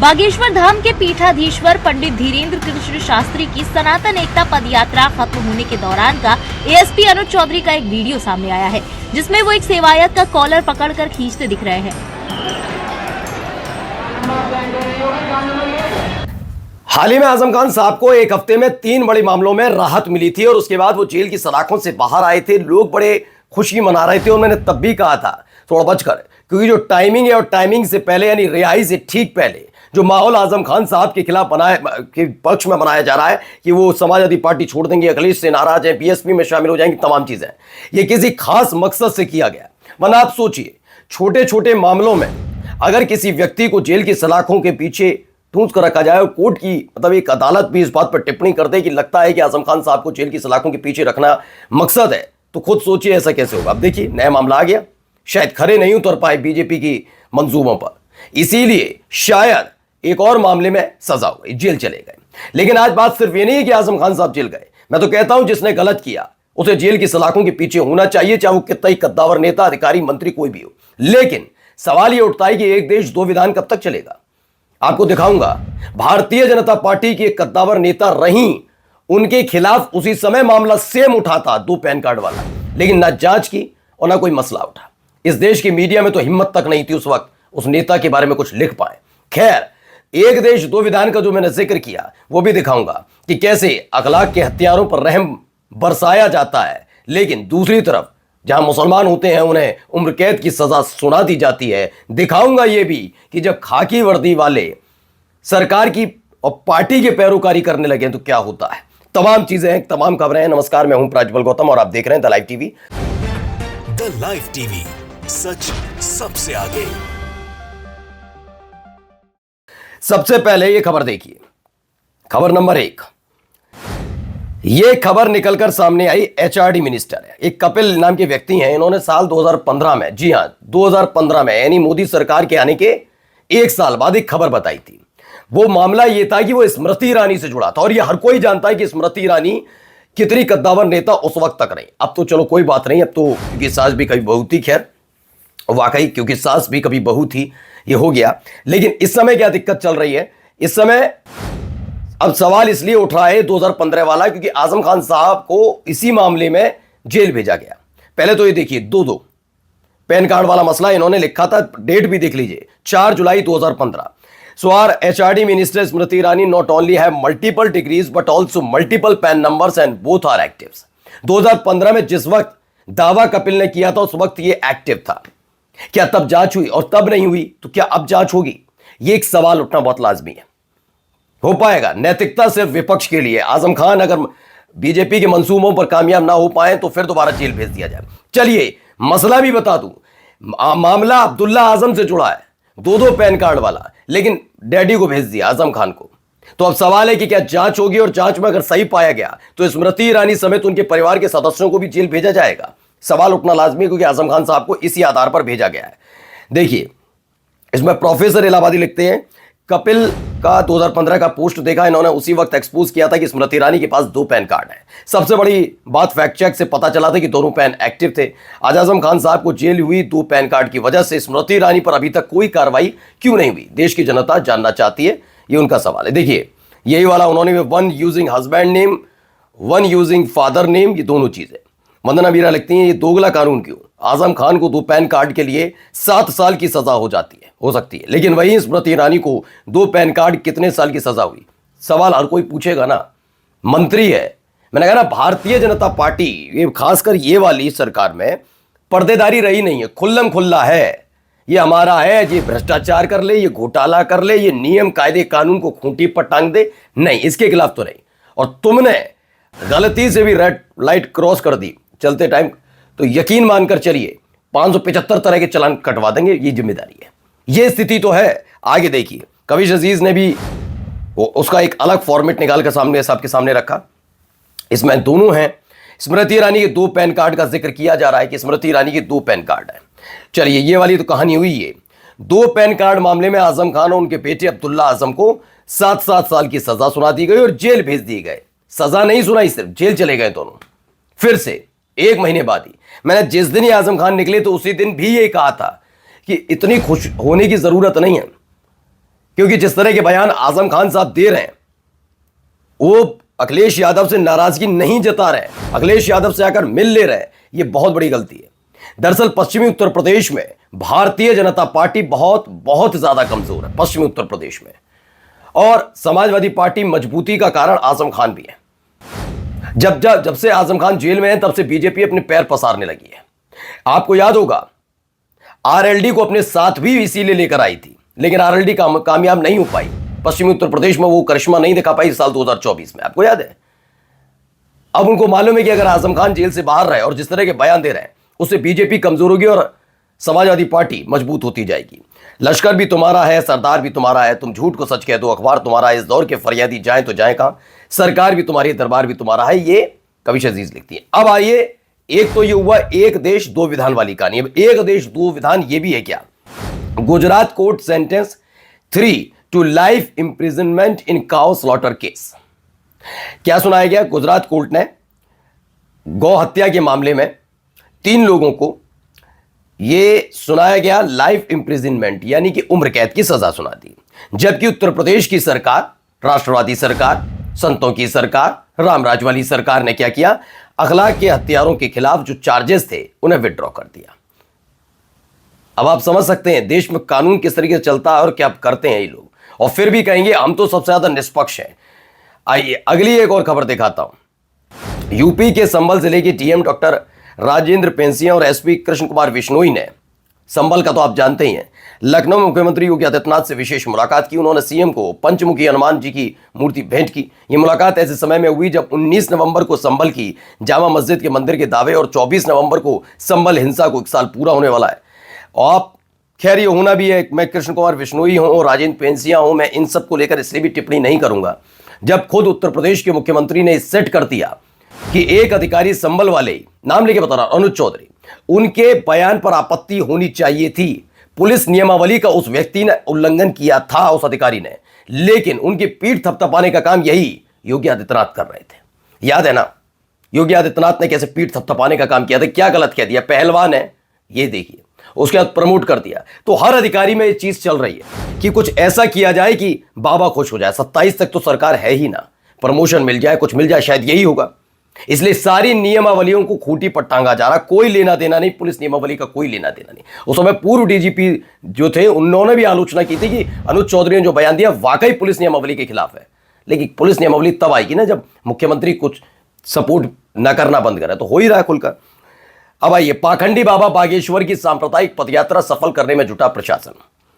बागेश्वर धाम के पीठाधीश्वर पंडित धीरेन्द्र कृष्ण शास्त्री की सनातन एकता पद यात्रा खत्म होने के दौरान का एएसपी अनुज चौधरी का एक वीडियो सामने आया है, जिसमें वो एक सेवायत का कॉलर पकड़कर खींचते दिख रहे हैं। हाल ही में आजम खान साहब को एक हफ्ते में 3 बड़े मामलों में राहत मिली थी और उसके बाद वो जेल की सलाखों से बाहर आए थे। लोग बड़े खुशी मना रहे थे और मैंने तब भी कहा था थोड़ा बचकर, क्योंकि जो टाइमिंग है और टाइमिंग से पहले यानी रिहाई से ठीक पहले जो माहौल आजम खान साहब के खिलाफ के पक्ष में बनाया जा रहा है कि वो समाजवादी पार्टी छोड़ देंगे, अखिलेश से नाराज है, बीएसपी में शामिल हो जाएंगे, तमाम चीजें ये किसी खास मकसद से किया गया। वरना आप सोचिए, छोटे छोटे मामलों में अगर किसी व्यक्ति को जेल की सलाखों के पीछे ठूंस कर रखा जाए और कोर्ट की मतलब एक अदालत भी इस बात पर टिप्पणी कर दे कि लगता है कि आजम खान साहब को जेल की सलाखों के पीछे रखना मकसद है, तो खुद सोचिए ऐसा कैसे होगा। अब देखिए नया मामला आ गया, शायद खरे नहीं उतर पाए बीजेपी की मंसूबों पर, इसीलिए शायद एक और मामले में सजा हो गई, जेल चले गए। लेकिन आज बात सिर्फ ये नहीं है कि आजम खान साहब जेल गए। मैं तो कहता हूं जिसने गलत किया उसे जेल की सलाखों के पीछे होना चाहिए, चाहे वो कितना ही कद्दावर नेता, अधिकारी, मंत्री कोई भी हो। लेकिन सवाल यह उठता है कि एक देश दो विधान कब तक चलेगा। आपको दिखाऊंगा भारतीय जनता पार्टी के कद्दावर नेता रहीं, उनके खिलाफ उसी समय मामला सेम उठा था 2 पैन कार्ड वाला, लेकिन ना जांच की और ना कोई मसला उठा। इस देश की मीडिया में तो हिम्मत तक नहीं थी उस वक्त उस नेता के बारे में कुछ लिख पाए। खैर, एक देश दो विधान का जो मैंने जिक्र किया वो भी दिखाऊंगा कि कैसे अखलाक के हत्यारों पर रहम बरसाया जाता है, लेकिन दूसरी तरफ जहां मुसलमान होते हैं उन्हें उम्र कैद की सजा सुना दी जाती है। दिखाऊंगा यह भी कि जब खाकी वर्दी वाले सरकार की और पार्टी के पैरोकारी करने लगे तो क्या होता है। तमाम चीजें हैं, तमाम खबरें हैं। नमस्कार, मैं हूं प्राज्वल गौतम और आप देख रहे हैं the live TV. The live TV, सच सबसे आगे। सबसे पहले ये खबर देखिए, खबर नंबर 1। ये खबर निकलकर सामने आई एचआरडी मिनिस्टर है, एक कपिल नाम के व्यक्ति हैं। इन्होंने साल 2015 में, जी हां 2015 में, यानी मोदी सरकार के आने के 1 साल बाद एक खबर बताई थी। वो मामला ये था कि वो स्मृति ईरानी से जुड़ा था और ये हर कोई जानता है कि स्मृति ईरानी कितनी कद्दावर नेता उस वक्त तक रही। अब तो चलो कोई बात नहीं, अब तो क्योंकि सास भी कभी बहू थी, खैर वाकई क्योंकि सास भी कभी बहू थी, ये हो गया। लेकिन इस समय क्या दिक्कत चल रही है, इस समय अब सवाल इसलिए उठ रहा है 2015 वाला, क्योंकि आजम खान साहब को इसी मामले में जेल भेजा गया। पहले तो ये देखिए 2 पैन कार्ड वाला मसला इन्होंने लिखा था, डेट भी देख लीजिए 4 जुलाई 2015। So are HRD minister Smriti Irani not only have multiple degrees but also multiple PAN numbers and both are actives. 2015 में जिस वक्त दावा कपिल ने किया था उस वक्त ये एक्टिव था। क्या तब जांच हुई और तब नहीं हुई तो क्या अब जांच होगी? ये एक सवाल उठना बहुत लाजमी है। हो पाएगा? नैतिकता सिर्फ विपक्ष के लिए। आजम खान अगर बीजेपी के मंसूबों पर कामयाब ना हो पाए तो फिर दोबारा जेल भेज दिया जाए। चलिए मसला भी बता दूं, मामला अब्दुल्ला आजम से जुड़ा है, 2 पैन कार्ड वाला, लेकिन डैडी को भेज दिया आजम खान को। तो अब सवाल है कि क्या जांच होगी और जांच में अगर सही पाया गया तो स्मृति ईरानी समेत उनके परिवार के सदस्यों को भी जेल भेजा जाएगा? सवाल उठना लाजमी है, क्योंकि आजम खान साहब को इसी आधार पर भेजा गया है। देखिए इसमें प्रोफेसर इलाहाबादी लिखते हैं, कपिल का 2015 का पोस्ट देखा इन्होंने, उसी वक्त एक्सपोज किया था कि स्मृति ईरानी के पास 2 पैन कार्ड हैं। सबसे बड़ी बात फैक्ट चेक से पता चला था कि दोनों पैन एक्टिव थे। आज आजम खान साहब को जेल हुई 2 पैन कार्ड की वजह से। स्मृति ईरानी पर अभी तक कोई कार्रवाई क्यों नहीं हुई? देश की जनता जानना चाहती है, ये उनका सवाल है। देखिए यही वाला उन्होंने 1 using husband name, 1 using father name, ये दोनों चीजें। वंदना मीरा लिखती हैं, ये दोगला कानून क्यों? आजम खान को 2 पैन कार्ड के लिए 7 साल की सजा हो सकती है, लेकिन वहीं स्मृति ईरानी को 2 पैन कार्ड कितने साल की सजा हुई? सवाल हर कोई पूछेगा ना, मंत्री है। मैंने कहा ना, भारतीय जनता पार्टी ये खासकर ये वाली सरकार में पर्देदारी रही नहीं है, खुल्लम खुल्ला है, ये हमारा है, ये भ्रष्टाचार कर ले, ये घोटाला कर ले, ये नियम कायदे कानून को खूंटी पर टांग दे, नहीं, इसके खिलाफ तो नहीं। और तुमने गलती से भी रेड लाइट क्रॉस कर दी चलते टाइम तो यकीन मानकर चलिए 575 तरह के चालान कटवा देंगे, ये जिम्मेदारी है। ये स्थिति तो है। आगे देखिए, कविश अजीज ने भी उसका एक अलग फॉर्मेट निकाल कर सामने सबके सामने रखा। इसमें दोनों हैं। स्मृति ईरानी के 2 पैन कार्ड का जिक्र किया जा रहा है कि स्मृति ईरानी के 2 पैन कार्ड हैं। चलिए ये वाली तो कहानी हुई है। 2 पैन कार्ड मामले में आजम खान और उनके बेटे अब्दुल्ला आजम को 7 साल की सजा सुना दी गई और जेल भेज दिए गए। सजा नहीं सुनाई, सिर्फ जेल चले गए दोनों। फिर से 1 महीने बाद ही मैंने जिस दिन ही आजम खान निकले तो उसी दिन भी ये कहा था कि इतनी खुश होने की जरूरत नहीं है। क्योंकि जिस तरह के बयान आजम खान साहब दे रहे हैं, वो अखिलेश यादव से नाराजगी नहीं जता रहे, अखिलेश यादव से आकर मिल ले रहे, ये बहुत बड़ी गलती है। दरअसल पश्चिमी उत्तर प्रदेश में भारतीय जनता पार्टी बहुत बहुत ज्यादा कमजोर है, पश्चिमी उत्तर प्रदेश में, और समाजवादी पार्टी मजबूती का कारण आजम खान भी है। जब से आजम खान जेल में है, तब से बीजेपी अपने पैर पसारने लगी है। आपको याद होगा, आरएलडी को अपने साथ भी इसीलिए लेकर आई थी, लेकिन आरएलडी कामयाब नहीं हो पाई। पश्चिमी उत्तर प्रदेश में वो करिश्मा नहीं दिखा पाई साल 2024 में, आपको याद है। अब उनको मालूम है कि अगर आजम खान जेल से बाहर रहे और जिस तरह के बयान दे रहे हैं, उससे बीजेपी कमजोर होगी और समाजवादी पार्टी मजबूत होती जाएगी। लश्कर भी तुम्हारा है, सरदार भी तुम्हारा है, तुम झूठ को सच कह दो, अखबार तुम्हारा है, इस दौर के फरियादी जाए तो जाए कहां, सरकार भी तुम्हारी, दरबार भी तुम्हारा है, ये कविश अजीज लिखती है। अब आइए, एक तो ये हुआ एक देश दो विधान वाली कहानी। अब एक देश दो विधान ये भी है क्या? Gujarat court sentence 3 to life imprisonment in cow slaughter case. क्या सुनाया गया? गुजरात कोर्ट ने गौ हत्या के मामले में 3 लोगों को यह सुनाया गया लाइफ इंप्रिजनमेंट, यानी कि उम्र कैद की सजा सुना दी। जबकि उत्तर प्रदेश की सरकार, राष्ट्रवादी सरकार, संतों की सरकार, रामराज वाली सरकार ने क्या किया? अखलाक के हत्यारों के खिलाफ जो चार्जेस थे उन्हें विड्रॉ कर दिया। अब आप समझ सकते हैं देश में कानून किस तरीके से चलता है और क्या करते हैं ये लोग, और फिर भी कहेंगे हम तो सबसे ज्यादा निष्पक्ष हैं। आइए अगली एक और खबर दिखाता हूं। यूपी के संभल जिले के टीएम डॉक्टर राजेंद्र पेंसिया और एसपी कृष्ण कुमार विश्नोई ने, संभल का तो आप जानते ही हैं, लखनऊ में मुख्यमंत्री योगी आदित्यनाथ से विशेष मुलाकात की। उन्होंने सीएम को पंचमुखी हनुमान जी की मूर्ति भेंट की। यह मुलाकात ऐसे समय में हुई जब 19 नवंबर को संभल की जामा मस्जिद के मंदिर के दावे और 24 नवंबर को संभल हिंसा को 1 साल पूरा होने वाला है। और आप खैर ये होना भी है, मैं कृष्ण कुमार विश्नोई हूं और राजेंद्र पेंसिया हूं, मैं इन सब को लेकर इसलिए भी टिप्पणी नहीं करूंगा जब खुद उत्तर प्रदेश के मुख्यमंत्री ने सेट कर दिया कि एक अधिकारी संभल वाले, नाम लेके बता रहा अनुज चौधरी, उनके बयान पर आपत्ति होनी चाहिए थी। पुलिस नियमावली का उस व्यक्ति ने उल्लंघन किया था, उस अधिकारी ने, लेकिन उनकी पीठ थपथपाने का काम यही योगी आदित्यनाथ कर रहे थे। याद है ना योगी आदित्यनाथ ने कैसे पीठ थपथपाने का काम किया था, क्या गलत कह दिया, पहलवान है ये देखिए, उसके बाद प्रमोट कर दिया। तो हर अधिकारी में ये चीज चल रही है कि कुछ ऐसा किया जाए कि बाबा खुश हो जाए। 27 तक तो सरकार है ही ना, प्रमोशन मिल जाए, कुछ मिल जाए, शायद यही होगा। इसलिए सारी नियमावलियों को खूंटी पर टांगा जा रहा, कोई लेना देना नहीं, पुलिस नियमावली का कोई लेना देना नहीं। उस समय पूर्व डीजीपी जो थे उन्होंने भी आलोचना की थी कि अनुज चौधरी ने जो बयान दिया वाकई पुलिस नियमावली के खिलाफ है। लेकिन पुलिस नियमावली तब आएगी ना जब मुख्यमंत्री कुछ सपोर्ट न करना बंद करे, तो हो ही रहा है खुलकर। अब आइए, पाखंडी बाबा बागेश्वर की सांप्रदायिक पदयात्रा सफल करने में जुटा प्रशासन।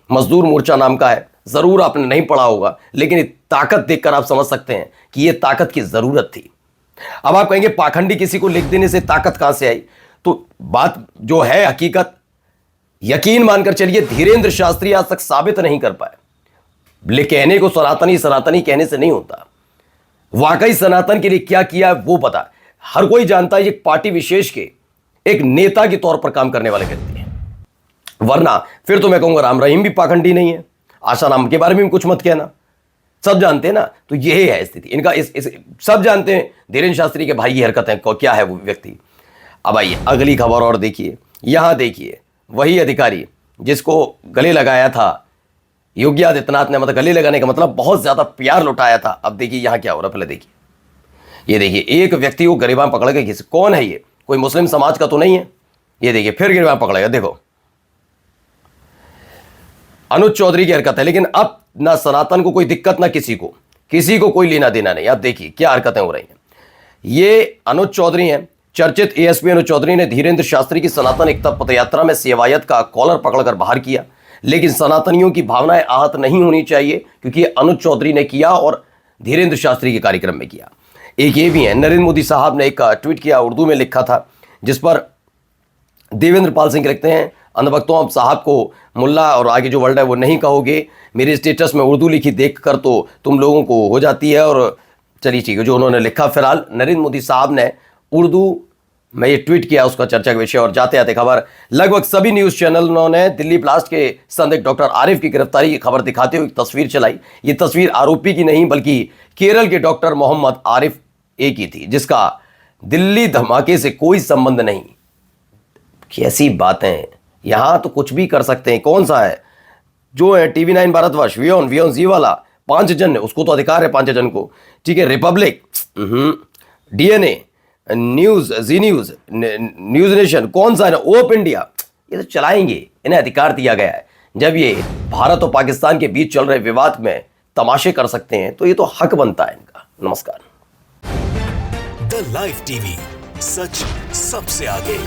मजदूर मोर्चा नाम का है, जरूर आपने नहीं पढ़ा होगा, लेकिन ताकत देखकर आप समझ सकते हैं कि यह ताकत की जरूरत थी। अब आप कहेंगे पाखंडी किसी को लिख देने से ताकत कहां से आई? तो बात जो है हकीकत, यकीन मानकर चलिए, धीरेन्द्र शास्त्री आज तक साबित नहीं कर पाए। लेकिन कहने को सनातनी सनातनी कहने से नहीं होता, वाकई सनातन के लिए क्या किया वो पता। हर कोई जानता है ये पार्टी विशेष के एक नेता के तौर पर काम करने वाले व्यक्ति हैं, वरना फिर तो मैं कहूंगा राम रहीम भी पाखंडी नहीं है, आशाराम के बारे में भी कुछ मत कहना, सब जानते हैं ना। तो यही है स्थिति इनका, इस सब जानते हैं धीरेन्द्र शास्त्री के भाई की हरकतें क्या है वो व्यक्ति। अब आइए अगली खबर और देखिए, यहां देखिए वही अधिकारी जिसको गले लगाया था योगी आदित्यनाथ ने, मतलब गले लगाने का मतलब बहुत ज्यादा प्यार लुटाया था। अब देखिए यहां क्या हो रहा है, पहले देखिए, ये देखिए एक व्यक्ति को गरिबान पकड़ के किसी, कौन है ये, कोई मुस्लिम समाज का तो नहीं है। ये देखिए फिर गिरवा पकड़ेगा, देखो अनुज चौधरी की हरकत है। लेकिन अब ना सनातन को कोई दिक्कत, ना किसी को कोई लेना देना नहीं। अब देखिए क्या हरकतें हो रही हैं। ये अनुज चौधरी हैं, चर्चित एएसपी अनुज चौधरी ने धीरेन्द्र शास्त्री की सनातन एकता पदयात्रा में सेवायत का कॉलर पकड़कर बाहर किया। लेकिन सनातनियों की भावनाएं आहत नहीं होनी चाहिए, क्योंकि अनुज चौधरी ने किया और धीरेन्द्र शास्त्री के कार्यक्रम में किया। एक ये भी है, नरेंद्र मोदी साहब ने एक ट्वीट किया, उर्दू में लिखा था, जिस पर देवेंद्र पाल सिंह लिखते हैं, अंधभक्तों आप साहब को मुल्ला और आगे जो वर्ड है वो नहीं कहोगे, मेरे स्टेटस में उर्दू लिखी देखकर तो तुम लोगों को हो जाती है। और चलिए ठीक है, जो उन्होंने लिखा, फिलहाल नरेंद्र मोदी साहब ने उर्दू में ये ट्वीट किया, उसका चर्चा का विषय। और जाते आते खबर, लगभग सभी न्यूज़ चैनलों ने दिल्ली ब्लास्ट के संदिग्ध डॉक्टर आरिफ की गिरफ्तारी की खबर दिखाते हुए एक तस्वीर चलाई। ये तस्वीर आरोपी की नहीं बल्कि केरल के डॉक्टर मोहम्मद आरिफ ए की थी, जिसका दिल्ली धमाके से कोई संबंध नहीं। कैसी बातें, यहां तो कुछ भी कर सकते हैं, कौन सा है जो है TV9 भारतवर्ष, वियोन जी वाला, 5 जन, उसको तो अधिकार है 5 जन को, ठीक है। रिपब्लिक, DNA, न्यूज, जी न्यूज, न्यूज नेशन, कौन सा है ना, ओप इंडिया, ये तो चलाएंगे, इन्हें अधिकार दिया गया है। जब ये भारत और पाकिस्तान के बीच चल रहे विवाद में तमाशे कर सकते हैं तो ये तो हक बनता है इनका। नमस्कार। द लाइव टीवी, सच सबसे आगे।